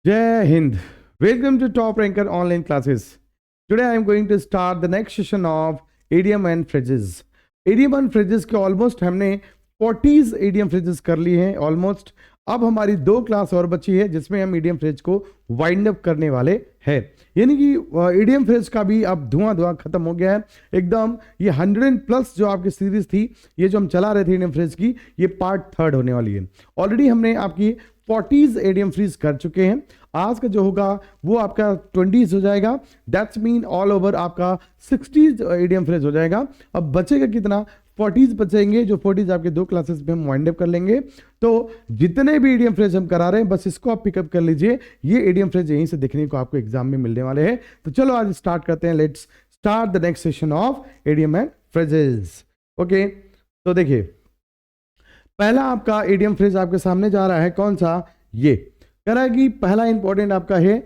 Jai Hind. Welcome to Top Ranker Online Classes. Today I am going to start the next session of idiom and phrases. Idiom and phrases के almost हमने 40 idiom phrases कर लिए हैं almost. अब हमारी 2 class और बची है जिसमें हम idiom phrase को वाइंड अप करने वाले हैं. यानी कि idiom phrase का भी अब धुआं खत्म हो गया है एकदम. ये 100+ जो आपकी सीरीज थी, ये जो हम चला रहे थे idiom phrase की, ये पार्ट 3 होने वाली है. ऑलरेडी हमने आपकी 40 एडियम फ्रीज कर चुके हैं. आज का जो होगा वो आपका 20 हो जाएगा. दैट्स मीन ऑल ओवर आपका 60 एडियम फ्रेज हो जाएगा. अब बचेगा कितना? 40 बचेंगे, जो 40 आपके 2 क्लासेस में हम वाइंड अप कर लेंगे. तो जितने भी एडियम फ्रेज हम करा रहे हैं बस इसको आप पिकअप कर लीजिए. ये एडियम फ्रेज यहीं से देखने को आपको एग्जाम में मिलने वाले हैं. तो चलो आज स्टार्ट करते हैं. Let's start the next session of idiom and phrases. Okay, तो देखिए पहला आपका एडियम फ्रेज आपके सामने जा रहा है. कौन सा? ये कह रहा है कि पहला इंपॉर्टेंट आपका है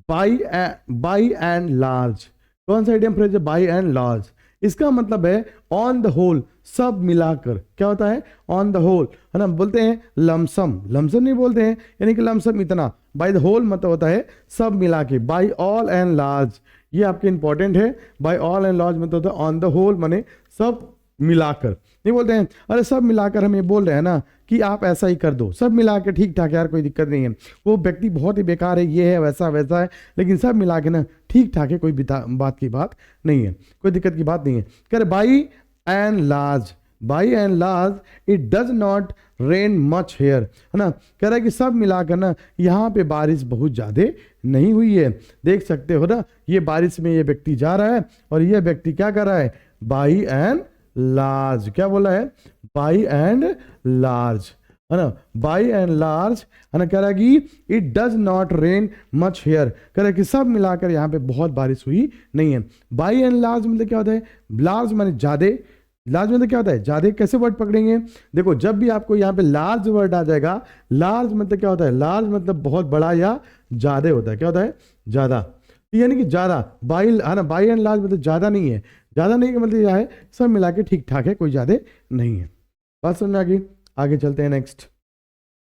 बाई एंड लार्ज. कौन सा एडियम फ्रेज है? By and large. इसका मतलब है ऑन द होल, सब मिलाकर. क्या होता है? ऑन द होल, है ना. बोलते हैं लमसम, लमसम नहीं बोलते हैं, यानी कि लमसम इतना. बाई द होल मतलब होता है सब मिला के. बाई ऑल एंड लार्ज ये आपके इंपॉर्टेंट है. बाई ऑल एंड लार्ज मतलब होता है ऑन द होल, माने सब मिलाकर. नहीं बोलते हैं अरे सब मिलाकर हम ये बोल रहे हैं ना कि आप ऐसा ही कर दो, सब मिलाकर ठीक ठाक यार, कोई दिक्कत नहीं है, वो व्यक्ति बहुत ही बेकार है, ये है वैसा वैसा है, लेकिन सब मिला के ना ठीक ठाक है, कोई बात की बात नहीं है, कोई दिक्कत की बात नहीं है. कह रहे by and large, by and large it does not rain much here, है ना. कह रहा है कि सब मिलाकर ना यहाँ पे बारिश बहुत ज़्यादा नहीं हुई है. देख सकते हो ना, ये बारिश में ये व्यक्ति जा रहा है और ये व्यक्ति क्या कर रहा है? By and large. क्या बोला है? बाई एंड लार्ज, है ना. बाई एंड लार्ज, है ना. कह रहा है कि it does not rain much here. कह रहा है कि सब मिलाकर यहाँ पे बहुत बारिश हुई नहीं है. बाई एंड लार्ज मतलब क्या होता है? लार्ज माने ज्यादा, लार्ज मतलब क्या होता है? ज्यादा. कैसे वर्ड पकड़ेंगे? देखो जब भी आपको यहाँ पे लार्ज वर्ड आ जाएगा, लार्ज मतलब क्या होता है? लार्ज मतलब बहुत बड़ा या ज्यादा होता है. क्या होता है? ज्यादा, यानी कि ज्यादा. बाई, है ना, बाई एंड लार्ज मतलब ज्यादा नहीं है. ज्यादा नहीं का मतलब यह है सब मिला के ठीक ठाक है, कोई ज्यादा नहीं है. बात समझ में आ गई? आगे चलते हैं. नेक्स्ट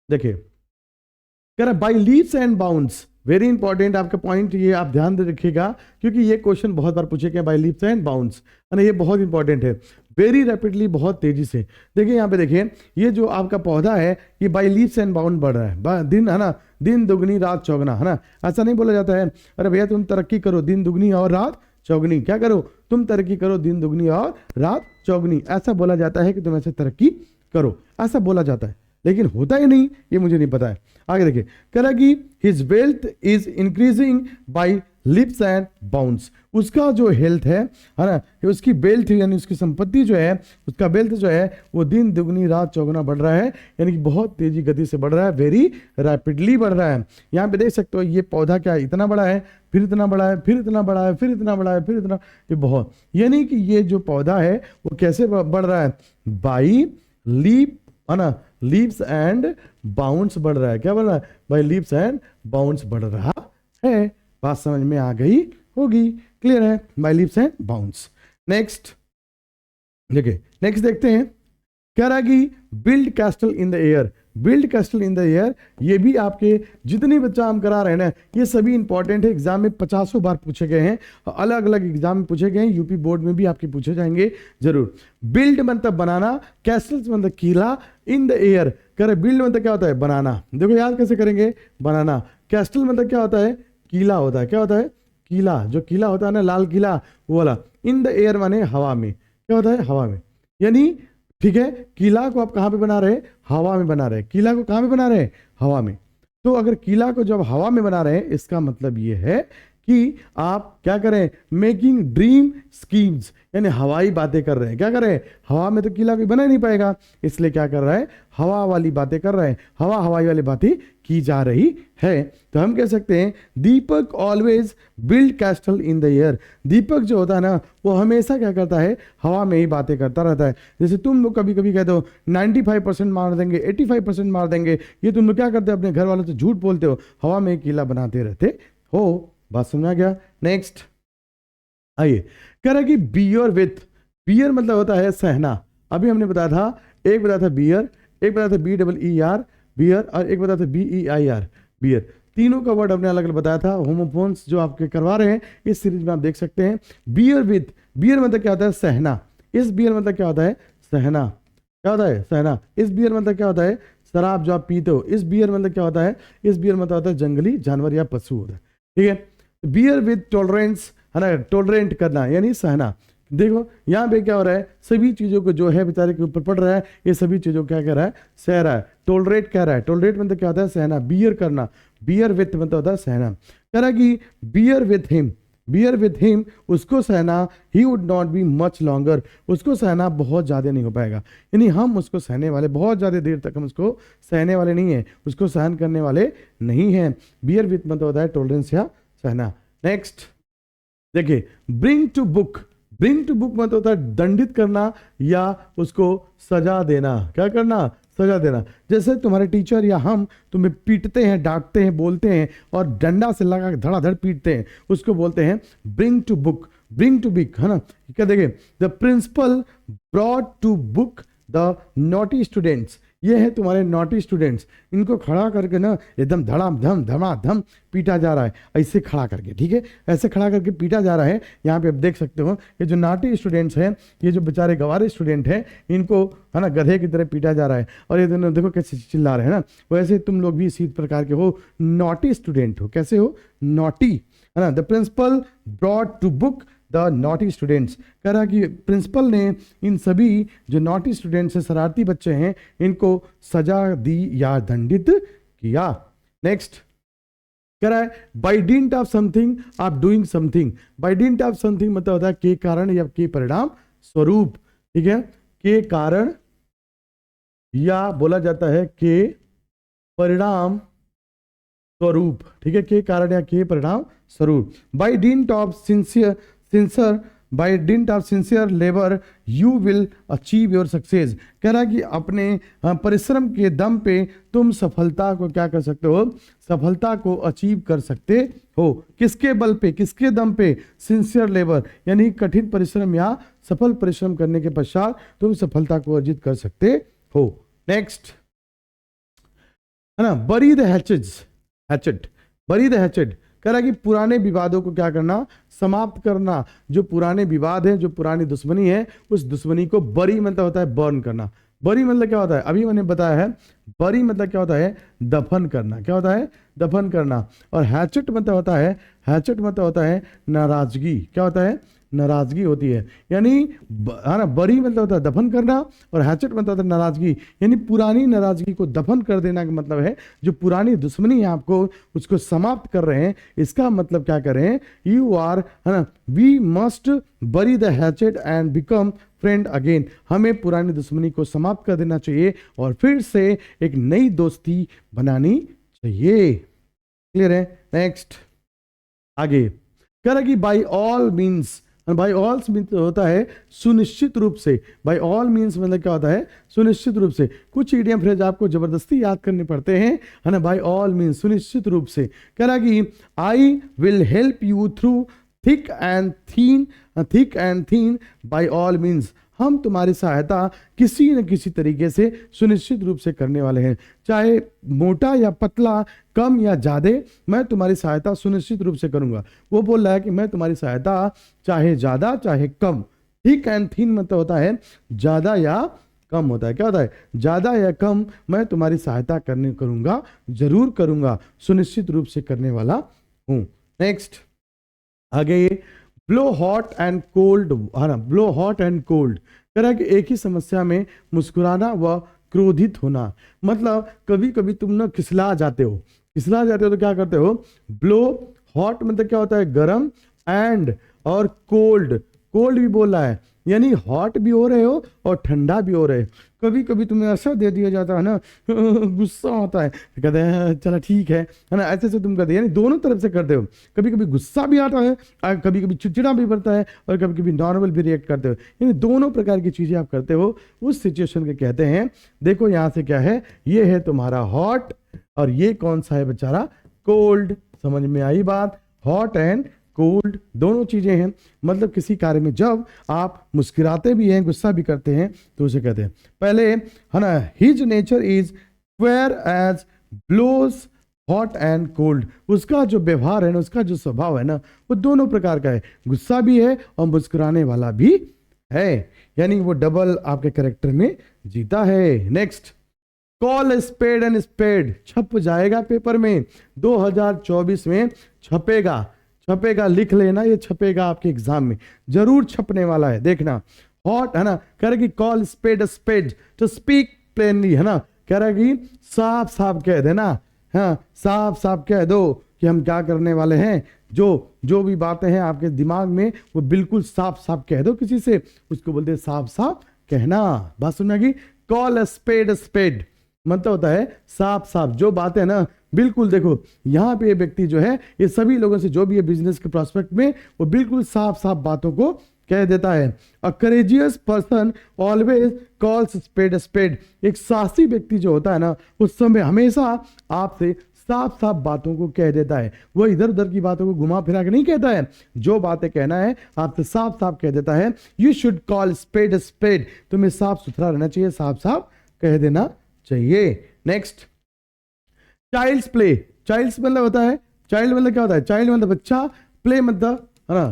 देखिए, कह रहा by leaps and bounds. Very important आपका पॉइंट, ये आप ध्यान दे रखिएगा क्योंकि ये क्वेश्चन बहुत बार पूछे गए. बाई लीप्स एंड बाउंड्स, है ना, ये बहुत इंपॉर्टेंट है. वेरी रैपिडली, बहुत तेजी से. देखिए यहाँ पे देखिए, ये जो आपका पौधा है ये बाई लीप्स एंड बाउंड बढ़ रहा है. दिन, है ना, दिन दुगनी रात चौगुना, है ना. ऐसा नहीं बोला जाता है अरे भैया तुम तरक्की करो दिन दुगनी और रात चौगनी. क्या करो? तुम तरक्की करो दिन दुगनी और रात चौगनी. ऐसा बोला जाता है कि तुम ऐसे तरक्की करो, ऐसा बोला जाता है, लेकिन होता ही नहीं, ये मुझे नहीं पता है. आगे देखिए, कह रहा कि his wealth is increasing by lips and bounds. उसका जो हेल्थ है ना, उसकी वेल्थ यानी उसकी संपत्ति जो है, उसका वेल्थ जो है वो दिन दुगनी रात चौगुना बढ़ रहा है, यानी कि बहुत तेजी गति से बढ़ रहा है, वेरी रैपिडली बढ़ रहा है. यहाँ पे देख सकते हो ये पौधा क्या है, इतना बड़ा है, फिर इतना बड़ा है, फिर इतना बड़ा है, फिर इतना बड़ा है, फिर इतना, ये बहुत, यानी कि ये जो पौधा है वो कैसे बढ़ रहा है? बाई लीप, है ना, लीव्स एंड बाउंड्स बढ़ रहा है. क्या बढ़ रहा है? बाई लीव्स एंड बाउंड्स बढ़ रहा है. बात समझ में आ गई होगी, क्लियर है? By leaves and bounds. Next देखिए, नेक्स्ट देखते हैं. कह रहा है कि build castle in the air. Build castle in the air, ये भी आपके जितने बच्चा हम करा रहे हैं ना, ये सभी इंपॉर्टेंट है. एग्जाम में 50 बार पूछे गए हैं, अलग अलग एग्जाम में पूछे गए हैं, यूपी बोर्ड में भी आपके पूछे जाएंगे जरूर. बिल्ड मतलब बनाना, कैस्टल्स मतलब किला, इन द एयर. कह रहे बिल्ड मतलब क्या होता है? बनाना. देखो याद कैसे करेंगे? बनाना. कैस्टल मतलब क्या होता है? किला होता है. क्या होता है? किला. जो किला होता है ना, लाल किला, वो वाला. इन द एयर माने हवा में. क्या होता है? हवा में. यानी ठीक है, किला को आप कहाँ पे बना रहे हैं? हवा में बना रहे हैं. किला को कहाँ पे बना रहे हैं? हवा में. तो अगर किला को जब हवा में बना रहे हैं, इसका मतलब ये है कि आप क्या करें? मेकिंग ड्रीम स्कीम्स, यानी हवाई बातें कर रहे हैं. क्या कर रहे हैं? हवा में तो किला कोई बना ही नहीं पाएगा, इसलिए क्या कर रहा है? हवा वाली बातें कर रहे हैं, हवाई वाली बातें की जा रही है. तो हम कह सकते हैं Deepak always build castle in the air. Deepak जो होता है ना, वो हमेशा क्या करता है? हवा में ही बातें करता रहता है. जैसे तुम लोग कभी कभी कहते हो 95% मार देंगे, 85% मार देंगे, ये तुम लोग क्या करते हो? अपने घर वालों से झूठ बोलते हो, हवा में किला बनाते रहते हो. बात समझा गया? नेक्स्ट आइए, कह रहा कि बियर विथ. बियर मतलब होता है सहना. अभी हमने बताया था, एक बताया था बियर, एक बताया था BEER बियर, और एक बताया था BEIR बियर. तीनों का वर्ड हमने अलग अलग बताया था। होमोफोन्स जो आपके करवा रहे हैं इस सीरीज में आप देख सकते हैं। बियर विथ, बियर मतलब क्या होता है? सहना। इस बियर मतलब क्या होता है? सहना। क्या होता है? सहना। इस बियर मतलब क्या होता है? शराब जो आप पीते हो। इस बियर मतलब क्या होता है? इस बियर मतलब होता है जंगली जानवर या पशु होता है। ठीक है। बियर विथ टॉलरेंस, है ना, टॉलरेंट करना यानी सहना। देखो यहाँ पे क्या हो रहा है, सभी चीजों को जो है बेचारे के ऊपर पड़ रहा है, ये सभी चीजों को क्या कह रहा है? सह रहा है। टॉलरेट कह रहा है। टॉलरेट मतलब क्या होता है? सहना। बियर करना, बियर विथ मतलब होता है सहना। कह रहा है कि beer with him, beer with him, उसको सहना, he would not be much longer, उसको सहना बहुत ज्यादा नहीं हो पाएगा। यानी हम उसको सहने वाले, बहुत ज्यादा देर तक हम उसको सहने वाले नहीं है, उसको सहन करने वाले नहीं है। बियर विथ मतलब होता है टॉलरेंस या सहना। नेक्स्ट देखिए, bring to book, bring to book मतलब होता है दंडित करना या उसको सजा देना। क्या करना? सजा देना। जैसे तुम्हारे टीचर या हम तुम्हें पीटते हैं, डांटते हैं, बोलते हैं और डंडा से लगा धड़ाधड़ पीटते हैं, उसको बोलते हैं bring to book, bring to book, है ना। क्या देखिए, the principal brought to book the naughty students, ये है तुम्हारे नॉटी स्टूडेंट्स, इनको खड़ा करके ना एकदम धड़ाधम धमाधम पीटा जा रहा है, ऐसे खड़ा करके। ठीक है, ऐसे खड़ा करके पीटा जा रहा है। यहाँ पे आप देख सकते हो ये जो नॉटी स्टूडेंट्स हैं, ये जो बेचारे गवारे स्टूडेंट हैं, इनको है ना गधे की तरह पीटा जा रहा है। और ये दोनों देखो कैसे चिल्ला रहे हैं ना। वैसे तुम लोग भी इसी प्रकार के हो, नॉटी स्टूडेंट हो। कैसे हो? नॉटी, है ना। The principal brought to book the naughty students, कह रहा कि प्रिंसिपल ने इन सभी जो नॉटी स्टूडेंट्स हैं, शरारती बच्चे हैं, इनको सजा दी या दंडित किया। नेक्स्ट कह रहा है बाई डिंट ऑफ समथिंग आप doing something. By didn't of something मतलब होता है के कारण या के परिणाम स्वरूप। ठीक है, के कारण या बोला जाता है के परिणाम स्वरूप। ठीक है, के कारण या के परिणाम स्वरूप। By didn't of sincere by didn't of sincere labour you will achieve your success. कह रहा है कि अपने परिश्रम के दम पे तुम सफलता को क्या कर सकते हो? सफलता को अचीव कर सकते हो। किसके बल पे? किसके दम पे? सिंसियर लेबर यानी कठिन परिश्रम या सफल परिश्रम करने के पश्चात तुम सफलता को अर्जित कर सकते हो। नेक्स्ट है ना, बरी द हैचेट, बरी द हैचेट। कह रहा है कि पुराने विवादों को क्या करना? समाप्त करना। जो पुराने विवाद है, जो पुरानी दुश्मनी है, उस दुश्मनी को बरी मतलब होता है बर्न करना। बरी मतलब क्या होता है? अभी मैंने बताया है। बरी मतलब क्या होता है? दफन करना। क्या होता है? दफन करना। और हैचेट मतलब होता है, हैचेट मतलब होता है नाराजगी। क्या होता है? नाराजगी होती है। यानी है ना, बरी मतलब होता है दफन करना और हैचेट मतलब होता है नाराजगी। यानी पुरानी नाराजगी को दफन कर देना का मतलब है जो पुरानी दुश्मनी है आपको उसको समाप्त कर रहे हैं। इसका मतलब क्या कर रहे हैं? यू आर, है ना, we must bury the hatchet and become friend again. हमें पुरानी दुश्मनी को समाप्त कर देना चाहिए और फिर से एक नई दोस्ती बनानी चाहिए। क्लियर है? नेक्स्ट आगे कह रहा कि by all means, by all means होता है सुनिश्चित रूप से। बाई ऑल मीन्स मतलब क्या होता है? सुनिश्चित रूप से। कुछ इडियम फ्रेज आपको जबरदस्ती याद करने पड़ते हैं, है ना। बाई ऑल मीन्स सुनिश्चित रूप से। कह रहा कि I will help you through thick and thin by all means. हम तुम्हारी सहायता किसी न किसी तरीके से सुनिश्चित रूप से करने वाले हैं, चाहे मोटा या पतला, कम या ज्यादा, मैं तुम्हारी सहायता सुनिश्चित रूप से करूंगा। वो बोल रहा है कि मैं तुम्हारी सहायता चाहे ज्यादा चाहे कम। थिक एंड थीन मतलब होता है ज्यादा या कम होता है। क्या होता है? ज्यादा या कम मैं तुम्हारी सहायता करूंगा, जरूर करूंगा, सुनिश्चित रूप से करने वाला हूं। नेक्स्ट आगे ब्लो हॉट एंड कोल्ड, है ना, ब्लो हॉट एंड कोल्ड। कह रहा है कि एक ही समस्या में मुस्कुराना व क्रोधित होना। मतलब कभी कभी तुम ना खिसला जाते हो, खिसला जाते हो तो क्या करते हो? ब्लो हॉट मतलब क्या होता है? गरम, एंड और कोल्ड, कोल्ड भी बोल रहा है यानी हॉट भी हो रहे हो और ठंडा भी हो रहे हो। कभी कभी तुम्हें ऐसा दे दिया जाता है ना, गुस्सा होता है, कहते हैं चलो ठीक है ना, ऐसे से तुम करते हो, यानी दोनों तरफ से करते हो। कभी कभी गुस्सा भी आता है, कभी कभी चिड़चिड़ा भी बढ़ता है और कभी कभी नॉर्मल भी रिएक्ट करते हो, यानी दोनों प्रकार की चीजें आप करते हो। उस सिचुएशन के कहते हैं। देखो यहाँ से क्या है, ये है तुम्हारा हॉट और ये कौन सा है बेचारा? कोल्ड। समझ में आई बात? हॉट एंड कोल्ड दोनों चीजें हैं। मतलब किसी कार्य में जब आप मुस्कुराते भी हैं, गुस्सा भी करते हैं, तो उसे कहते हैं। पहले है ना, his nature is queer as blows hot and cold. उसका जो व्यवहार है ना, उसका जो स्वभाव है ना, वो दोनों प्रकार का है, गुस्सा भी है और मुस्कुराने वाला भी है, यानी वो डबल आपके कैरेक्टर में जीता है। Next, call spade and spade छप जाएगा पेपर में, 2024 में छपेगा, छपेगा, लिख लेना, ये छपेगा आपके एग्जाम में, जरूर छपने वाला है, देखना। हॉट है ना, कह रहा कि call spade spade to speak plainly, है ना, कह रहा कि साफ साफ कह देना, हाँ साफ साफ कह दो कि हम क्या करने वाले हैं, जो भी बातें हैं आपके दिमाग में वो बिल्कुल साफ साफ कह दो किसी से, उसको बोलते हैं साफ साफ कहना। बात सुनना कि कॉल स्पेड स्पेड मतलब होता है साफ साफ, जो बातें है ना बिल्कुल। देखो यहाँ पे ये व्यक्ति जो है, ये सभी लोगों से जो भी है बिजनेस के प्रोस्पेक्ट में, वो बिल्कुल साफ साफ बातों को कह देता है। A courageous person always calls spade spade, एक साहसी व्यक्ति जो होता है ना, उस समय हमेशा आपसे साफ साफ बातों को कह देता है, वो इधर उधर की बातों को घुमा फिरा के नहीं कहता है, जो बातें कहना है आपसे साफ साफ कह देता है। You should call spade spade, तुम्हें साफ सुथरा रहना चाहिए, साफ साफ कह देना चाहिए। नेक्स्ट, चाइल्ड्स प्ले, चाइल्ड्स मतलब होता है, चाइल्ड मतलब क्या होता है, चाइल्ड मतलब बच्चा, प्ले मतलब है ना,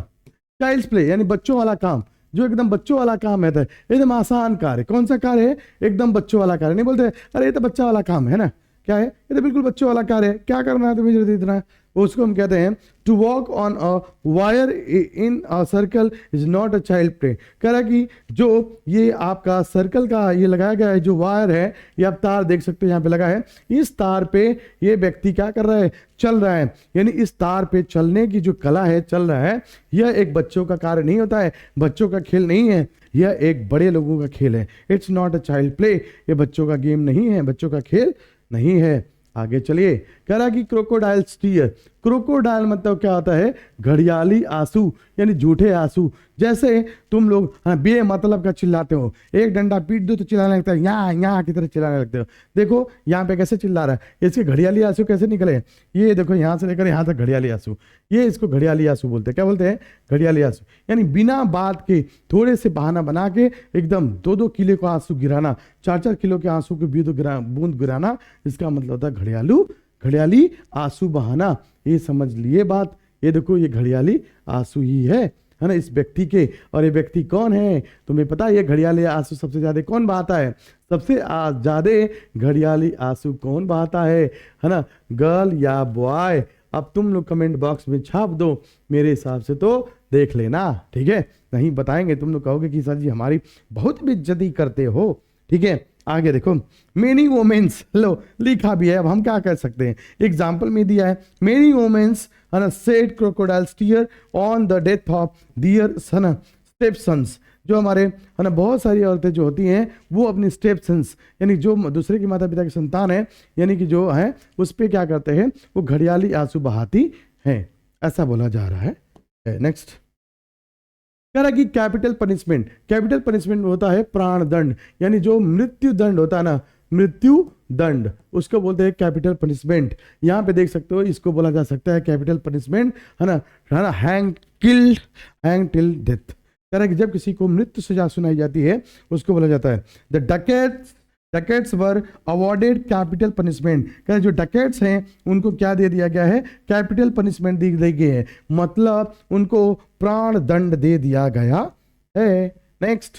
चाइल्ड्स प्ले यानी बच्चों वाला काम, जो एकदम बच्चों वाला काम है, एकदम आसान कार्य। कौन सा कार्य है, एकदम बच्चों वाला कार्य, नहीं बोलते अरे ये तो बच्चा वाला काम है ना, क्या है, ये तो बिल्कुल बच्चों वाला कार्य है, क्या करना है तुम्हें जरूरत इतना, उसको हम कहते हैं to walk on a wire in a circle is not a child play. कह रहा कि जो ये आपका सर्कल का ये लगाया गया है जो वायर है, ये आप तार देख सकते हो यहाँ पे लगा है, इस तार पे ये व्यक्ति क्या कर रहा है, चल रहा है, यानी इस तार पे चलने की जो कला है, चल रहा है, यह एक बच्चों का कार्य नहीं होता है, बच्चों का खेल नहीं है, यह एक बड़े लोगों का खेल है। It's not a child play, ये बच्चों का गेम नहीं है, बच्चों का खेल नहीं है। आगे चलिए, कह रहा कि क्रोकोडाइल टीयर, क्रोकोडाइल मतलब क्या होता है, घड़ियाली आंसू यानी झूठे आंसू। जैसे तुम लोग बे मतलब का चिल्लाते हो, एक डंडा पीट दो तो चिल्लाने लगता है, यहाँ की तरह चिल्लाने लगते हो। देखो यहाँ पे कैसे चिल्ला रहा है, इसके घड़ियाली आंसू कैसे निकले, ये देखो यहाँ से लेकर यहाँ तक घड़ियाली आंसू, ये इसको घड़ियाली आंसू बोलते हैं। क्या बोलते हैं, घड़ियाली आंसू, यानी बिना बात के थोड़े से बहाना बना के एकदम 2-2 किलो का आंसू गिराना, 4-4 किलो के आंसू के बूंद गिराना, इसका मतलब होता है घड़ियाली आंसू बहाना। ये समझ लिए बात, ये देखो ये घड़ियाली आंसू ही है ना इस व्यक्ति के। और ये व्यक्ति कौन है तुम्हें पता है, ये घड़ियाली आंसू सबसे ज्यादा कौन बहाता है, सबसे ज्यादा घड़ियाली आंसू कौन बहाता है ना, गर्ल या बॉय। अब तुम लोग कमेंट बॉक्स में छाप दो, मेरे हिसाब से तो देख लेना, ठीक है, नहीं बताएंगे तुम लोग कहोगे कि सर जी हमारी बहुत बेइज्जती करते हो, ठीक है। आगे देखो, मेनी वोमेन्स, लो लिखा भी है, अब हम क्या कर सकते हैं, एग्जाम्पल में दिया है, मेनी वोमेन्स है ना said crocodiles tear on the death of their son step sons. जो हमारे है ना बहुत सारी औरतें जो होती हैं वो अपनी स्टेप सन्स यानी जो दूसरे के माता पिता की संतान है, यानी कि जो है उस पर क्या करते हैं, वो घड़ियाली आंसू बहाती हैं, ऐसा बोला जा रहा है। नेक्स्ट, कह रहा कि कैपिटल पनिशमेंट होता है प्राण दंड, यानी जो मृत्यु दंड होता है ना, मृत्यु दंड उसको बोलते हैं कैपिटल पनिशमेंट। यहाँ पे देख सकते हो, इसको बोला जा सकता है कैपिटल पनिशमेंट, है ना, हैंग टिल डेथ। कह रहा है कि जब किसी को मृत्यु सजा सुनाई जाती है उसको बोला जाता है the dacoits were awarded capital punishment. कह रहे जो डकैट्स हैं उनको क्या दे दिया गया है, कैपिटल पनिशमेंट दी गई है, मतलब उनको प्राण दंड दे दिया गया है। नेक्स्ट,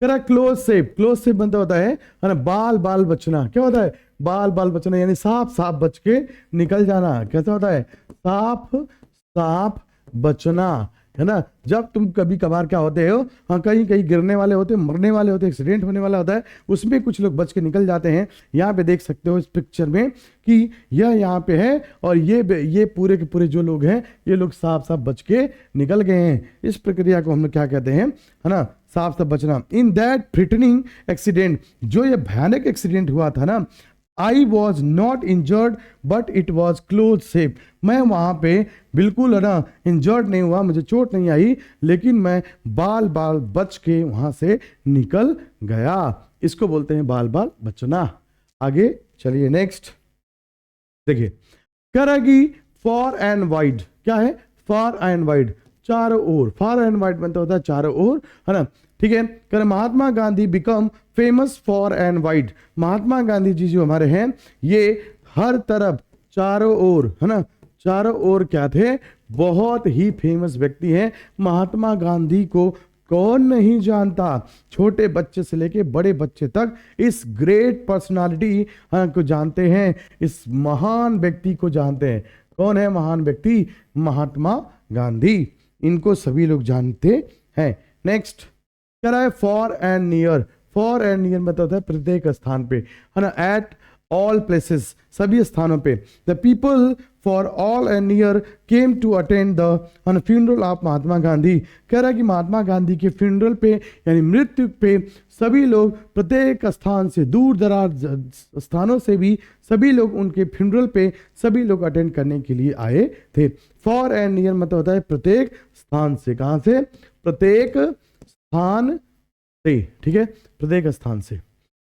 कह रहा क्लोज सेप मतलब होता है ना बाल बचना। क्या होता है, बाल बचना यानी साफ बच के निकल जाना। कैसा होता है, साफ बचना, है ना। जब तुम कभी कभार क्या होते हो, हाँ कहीं गिरने वाले होते, मरने वाले होते, एक्सीडेंट होने वाला होता है, उसमें कुछ लोग बच के निकल जाते हैं। यहाँ पे देख सकते हो इस पिक्चर में कि यह यहाँ पे है और ये पूरे के पूरे जो लोग हैं ये लोग साफ बच के निकल गए हैं। इस प्रक्रिया को हम लोग क्या कहते हैं, है ना, साफ बचना। इन दैट थ्रेटनिंग एक्सीडेंट, जो ये भयानक एक्सीडेंट हुआ था ना, I was not injured but it was close shape। मैं वहाँ पे बिल्कुल है ना इंजर्ड नहीं हुआ, मुझे चोट नहीं आई, लेकिन मैं बाल बच के वहाँ से निकल गया। इसको बोलते हैं बाल बचना। आगे चलिए, नेक्स्ट देखिए, कह रहा कि फॉर एंड वाइड, क्या है, फॉर एंड वाइड, चारों ओर, फॉर एंड वाइड बनता होता है चारों ओर, है ना, ठीक है। कह Mahatma Gandhi become famous far and wide. Mahatma Gandhi ji जो हमारे हैं ये हर तरफ चारों ओर, है ना, चारों ओर क्या थे, बहुत ही फेमस व्यक्ति हैं। महात्मा गांधी को कौन नहीं जानता, छोटे बच्चे से लेके बड़े बच्चे तक इस ग्रेट पर्सनालिटी को जानते हैं, इस महान व्यक्ति को जानते हैं। कौन है महान व्यक्ति? महात्मा गांधी, इनको सभी लोग जानते हैं। नेक्स्ट क्या रहा है, for and near. For and near मतलब होता है प्रत्येक स्थान पे, है ना, एट ऑल प्लेसेस, सभी स्थानों पे। The people far all and near came to attend the funeral of Mahatma Gandhi. कह रहा है कि महात्मा गांधी के फ्यूनरल पे यानी मृत्यु पे सभी लोग प्रत्येक स्थान से, दूर दराज स्थानों से भी सभी लोग उनके फ्यूनरल पे सभी लोग अटेंड करने के लिए आए थे। फॉर एंड नियर मतलब होता है प्रत्येक स्थान से। कहां से? प्रत्येक स्थान से, ठीक है, प्रत्येक स्थान से।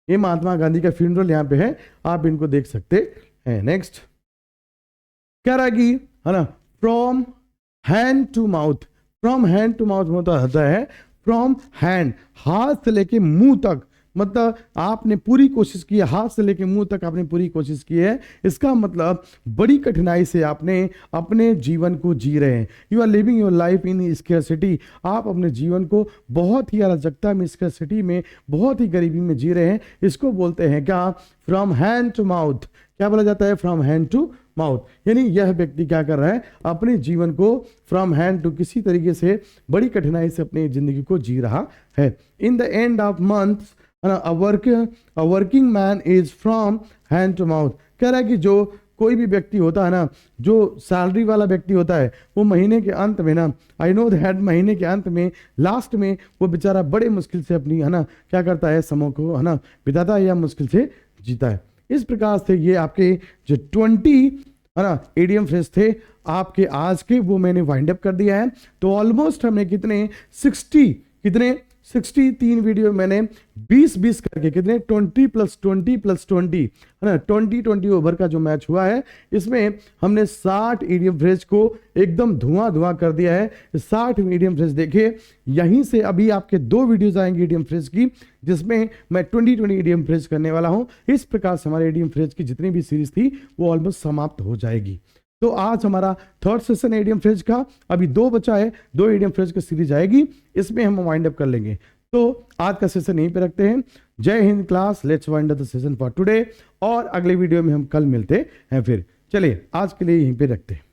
ये महात्मा गांधी का फ्यूनरल यहाँ पे है, आप इनको देख सकते हैं। नेक्स्ट क्या रहा कि, है ना, from hand to mouth. From hand to mouth मतलब होता है फ्रॉम हैंड, हाथ से लेके मुंह तक, मतलब आपने पूरी कोशिश की है, हाथ से लेके मुंह तक आपने पूरी कोशिश की है। इसका मतलब बड़ी कठिनाई से आपने अपने जीवन को जी रहे हैं। You are living your life in scarcity. आप अपने जीवन को बहुत ही अराजकता में, स्कैरसिटी में, बहुत ही गरीबी में जी रहे हैं। इसको बोलते हैं क्या? From hand to mouth. क्या बोला जाता है? From hand to mouth. यानी यह व्यक्ति क्या कर रहा है? अपने जीवन को फ्रॉम हैंड टू किसी तरीके से बड़ी कठिनाई से अपनी जिंदगी को जी रहा है। In the end of month a working man is from hand to mouth। कह रहा है कि जो कोई भी व्यक्ति होता है ना, जो सैलरी वाला व्यक्ति होता है, वो महीने के अंत में ना, आई नो दैट, महीने के अंत में लास्ट में वो बेचारा बड़े मुश्किल से अपनी, है ना, क्या करता है, समय को, है ना, बिताता है या मुश्किल से जीता है। इस प्रकार से ये आपके जो 20, है ना, एडीएम फ्रेज थे आपके आज के, वो मैंने वाइंड अप कर दिया है। तो ऑलमोस्ट हमने कितने 63 वीडियो मैंने 20-20 करके, कितने 20 + 20 + 20, है ना, 20 ओवर का जो मैच हुआ है, इसमें हमने 60 ईडीएम फ्रेज को एकदम धुआं कर दिया है। 60 ईडीएम फ्रेज देखिए, यहीं से अभी आपके 2 वीडियोस आएंगे ईडीएम फ्रेज की, जिसमें मैं 20 ईडीएम फ्रेज करने वाला हूं। इस प्रकार से हमारे ईडीएम फ्रेज की जितनी भी सीरीज थी वो ऑलमोस्ट समाप्त हो जाएगी। तो आज हमारा 3rd सेशन एडीएम फ्रेज का, अभी 2 बचा है, 2 एडीएम फ्रेज की सीरीज आएगी, इसमें हम वाइंड अप कर लेंगे। तो आज का सेशन यहीं पे रखते हैं। जय Hind class, let's wind up the session for today, और अगले वीडियो में हम कल मिलते हैं। फिर चलिए आज के लिए यहीं पे रखते हैं।